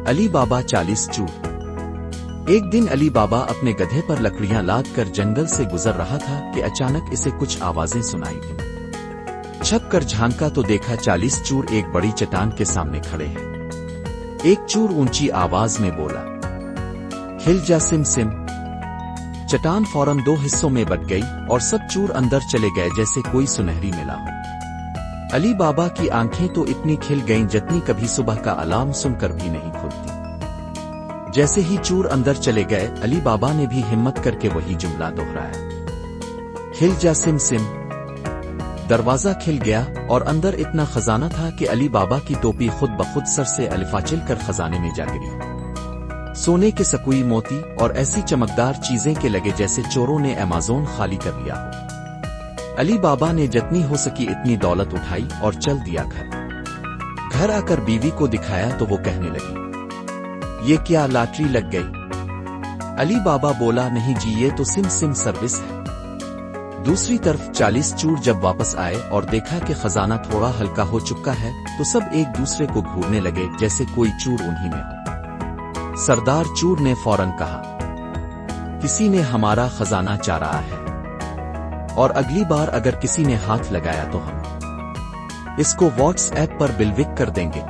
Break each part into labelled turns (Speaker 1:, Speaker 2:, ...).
Speaker 1: علی بابا 40 چور۔ ایک دن علی بابا اپنے گدھے پر لکڑیاں لاد کر جنگل سے گزر رہا تھا کہ اچانک اسے کچھ آوازیں سنائی دیں۔ چھپ کر جھانکا تو دیکھا 40 چور ایک بڑی چٹان کے سامنے کھڑے ہیں۔ ایک چور اونچی آواز میں بولا، ہل جا سم سم۔ چٹان فوراً 2 حصوں میں بٹ گئی اور سب چور اندر چلے گئے جیسے کوئی سنہری ملا ہو۔ علی بابا کی آنکھیں تو اتنی کھل گئیں جتنی کبھی صبح کا الارم سن کر بھی نہیں کھلتی۔ جیسے ہی چور اندر چلے گئے علی بابا نے بھی ہمت کر کے وہی جملہ دہرایا، ہل جا سم سم۔ دروازہ کھل گیا اور اندر اتنا خزانہ تھا کہ علی بابا کی ٹوپی خود بخود سر سے الفاچل کر خزانے میں جا گری۔ سونے کے سکوئی، موتی اور ایسی چمکدار چیزیں کے لگے جیسے چوروں نے ایمازون خالی کر لیا ہو۔ علی بابا نے جتنی ہو سکی اتنی دولت اٹھائی اور چل دیا گھر۔ گھر آ کر بیوی کو دکھایا تو وہ کہنے لگی، یہ کیا لاٹری لگ گئی؟ علی بابا بولا، نہیں جی، یہ تو سم سم سروس ہے۔ دوسری طرف 40 چور جب واپس آئے اور دیکھا کہ خزانہ تھوڑا ہلکا ہو چکا ہے تو سب ایک دوسرے کو گھورنے لگے جیسے کوئی چور انہی میں ہو۔ سردار چور نے فوراً کہا، کسی نے ہمارا خزانہ چرا ہے، اور اگلی بار اگر کسی نے ہاتھ لگایا تو ہم اس کو واٹس ایپ پر بلوک کر دیں گے۔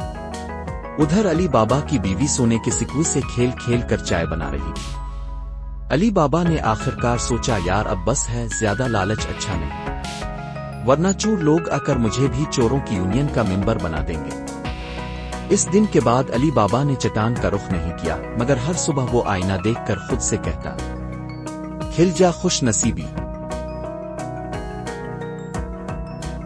Speaker 1: ادھر علی بابا کی بیوی سونے کے سکوی سے کھیل کھیل کر چائے بنا رہی تھی۔ علی بابا نے آخرکار سوچا، یار اب بس ہے، زیادہ لالچ اچھا نہیں، ورنہ چور لوگ آ کر مجھے بھی چوروں کی یونین کا ممبر بنا دیں گے۔ اس دن کے بعد علی بابا نے چٹان کا رخ نہیں کیا، مگر ہر صبح وہ آئینہ دیکھ کر خود سے کہتا، کھل جا خوش نصیبی۔